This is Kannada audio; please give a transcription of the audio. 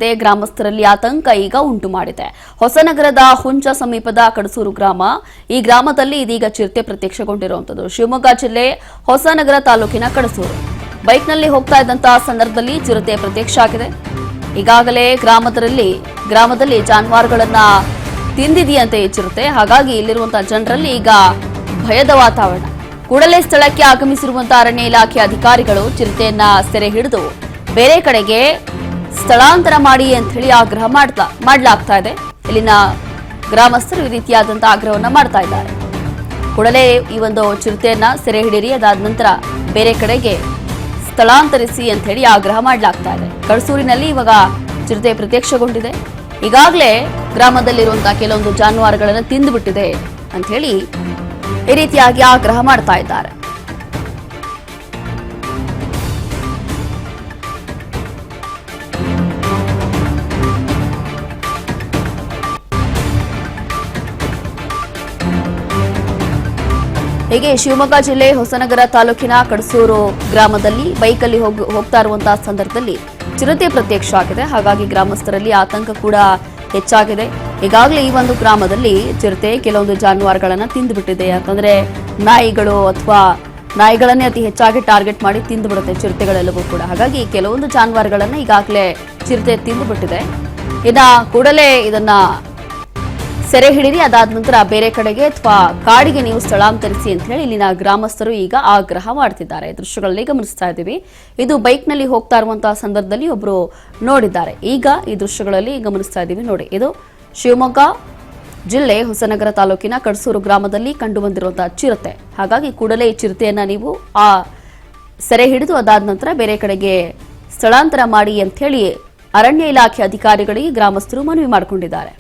ಆಗಿದೆ. ಗ್ರಾಮಸ್ಥರಲ್ಲಿ ಆತಂಕ ಈಗ ಉಂಟು ಮಾಡಿದೆ. ಹೊಸನಗರದ ಹುಂಚ ಸಮೀಪದ ಕಡಸೂರು ಗ್ರಾಮ. ಈ ಗ್ರಾಮದಲ್ಲಿ ಇದೀಗ ಚಿರತೆ ಪ್ರತ್ಯಕ್ಷಗೊಂಡಿರುವಂತದ್ದು. ಶಿವಮೊಗ್ಗ ಜಿಲ್ಲೆ ಹೊಸನಗರ ತಾಲೂಕಿನ ಕಡಸೂರು. ಬೈಕ್ನಲ್ಲಿ ಹೋಗ್ತಾ ಇದ್ದಂತಹ ಸಂದರ್ಭದಲ್ಲಿ ಚಿರತೆ ಪ್ರತ್ಯಕ್ಷ ಆಗಿದೆ. ಈಗಾಗಲೇ ಗ್ರಾಮದಲ್ಲಿ ಜಾನುವಾರುಗಳನ್ನ ತಿಂದಿದೆಯಂತೆ ಈ ಚಿರತೆ. ಹಾಗಾಗಿ ಇಲ್ಲಿರುವಂತಹ ಜನರಲ್ಲಿ ಈಗ ಭಯದ ವಾತಾವರಣ. ಕೂಡಲೇ ಸ್ಥಳಕ್ಕೆ ಆಗಮಿಸಿರುವಂತಹ ಅರಣ್ಯ ಇಲಾಖೆ ಅಧಿಕಾರಿಗಳು ಚಿರತೆಯನ್ನ ಸೆರೆ ಹಿಡಿದು ಬೇರೆ ಕಡೆಗೆ ಸ್ಥಳಾಂತರ ಮಾಡಿ ಅಂತ ಹೇಳಿ ಆಗ್ರಹ ಮಾಡಲಾಗ್ತಾ ಇದೆ. ಇಲ್ಲಿನ ಗ್ರಾಮಸ್ಥರು ಈ ರೀತಿಯಾದಂತಹ ಆಗ್ರಹವನ್ನ ಮಾಡ್ತಾ ಇದ್ದಾರೆ. ಕೂಡಲೇ ಈ ಒಂದು ಚಿರತೆಯನ್ನ ಸೆರೆ ಹಿಡಿರಿ, ಅದಾದ ನಂತರ ಬೇರೆ ಕಡೆಗೆ ಸ್ಥಳಾಂತರಿಸಿ ಅಂತ ಹೇಳಿ ಆಗ್ರಹ ಮಾಡಲಾಗ್ತಾ ಇದೆ. ಕಡಸೂರಿನಲ್ಲಿ ಇವಾಗ ಚಿರತೆ ಪ್ರತ್ಯಕ್ಷಗೊಂಡಿದೆ. ಈಗಾಗಲೇ ಗ್ರಾಮದಲ್ಲಿರುವಂತಹ ಕೆಲವೊಂದು ಜಾನುವಾರುಗಳನ್ನು ತಿಂದುಬಿಟ್ಟಿದೆ ಅಂತ ಹೇಳಿ ಈ ರೀತಿಯಾಗಿ ಆಗ್ರಹ ಮಾಡ್ತಾ ಇದ್ದಾರೆ. ಹೀಗೆ ಶಿವಮೊಗ್ಗ ಜಿಲ್ಲೆ ಹೊಸನಗರ ತಾಲೂಕಿನ ಕಡಸೂರು ಗ್ರಾಮದಲ್ಲಿ ಬೈಕಲ್ಲಿ ಹೋಗ್ತಾ ಇರುವಂತಹ ಸಂದರ್ಭದಲ್ಲಿ ಚಿರತೆ ಪ್ರತ್ಯಕ್ಷ ಆಗಿದೆ. ಹಾಗಾಗಿ ಗ್ರಾಮಸ್ಥರಲ್ಲಿ ಆತಂಕ ಕೂಡ ಹೆಚ್ಚಾಗಿದೆ. ಈಗಾಗಲೇ ಈ ಒಂದು ಗ್ರಾಮದಲ್ಲಿ ಚಿರತೆ ಕೆಲವೊಂದು ಜಾನುವಾರುಗಳನ್ನ ತಿಂದುಬಿಟ್ಟಿದೆ. ಅಂತಂದ್ರೆ ನಾಯಿಗಳು ಅಥವಾ ನಾಯಿಗಳನ್ನೇ ಅತಿ ಹೆಚ್ಚಾಗಿ ಟಾರ್ಗೆಟ್ ಮಾಡಿ ತಿಂದುಬಿಡುತ್ತೆ ಚಿರತೆಗಳೆಲ್ಲವೂ ಕೂಡ. ಹಾಗಾಗಿ ಕೆಲವೊಂದು ಜಾನುವಾರುಗಳನ್ನ ಈಗಾಗಲೇ ಚಿರತೆ ತಿಂದುಬಿಟ್ಟಿದೆ. ಕೂಡಲೇ ಇದನ್ನ ಸೆರೆ ಹಿಡಿರಿ, ಅದಾದ ನಂತರ ಬೇರೆ ಕಡೆಗೆ ಅಥವಾ ಕಾಡಿಗೆ ನೀವು ಸ್ಥಳಾಂತರಿಸಿ ಅಂತ ಹೇಳಿ ಇಲ್ಲಿನ ಗ್ರಾಮಸ್ಥರು ಈಗ ಆಗ್ರಹ ಮಾಡ್ತಿದ್ದಾರೆ. ದೃಶ್ಯಗಳಲ್ಲಿ ಗಮನಿಸ್ತಾ ಇದ್ದೀವಿ. ಇದು ಬೈಕ್ನಲ್ಲಿ ಹೋಗ್ತಾ ಇರುವಂತಹ ಸಂದರ್ಭದಲ್ಲಿ ಒಬ್ರು ನೋಡಿದ್ದಾರೆ. ಈಗ ಈ ದೃಶ್ಯಗಳಲ್ಲಿ ಗಮನಿಸ್ತಾ ಇದ್ದೀವಿ ನೋಡಿ. ಇದು ಶಿವಮೊಗ್ಗ ಜಿಲ್ಲೆ ಹೊಸನಗರ ತಾಲೂಕಿನ ಕಡಸೂರು ಗ್ರಾಮದಲ್ಲಿ ಕಂಡು ಬಂದಿರುವಂತಹ ಚಿರತೆ. ಹಾಗಾಗಿ ಕೂಡಲೇ ಈ ಚಿರತೆಯನ್ನ ನೀವು ಸೆರೆ ಹಿಡಿದು ಅದಾದ ನಂತರ ಬೇರೆ ಕಡೆಗೆ ಸ್ಥಳಾಂತರ ಮಾಡಿ ಅಂತ ಹೇಳಿ ಅರಣ್ಯ ಇಲಾಖೆ ಅಧಿಕಾರಿಗಳಿಗೆ ಗ್ರಾಮಸ್ಥರು ಮನವಿ ಮಾಡಿಕೊಂಡಿದ್ದಾರೆ.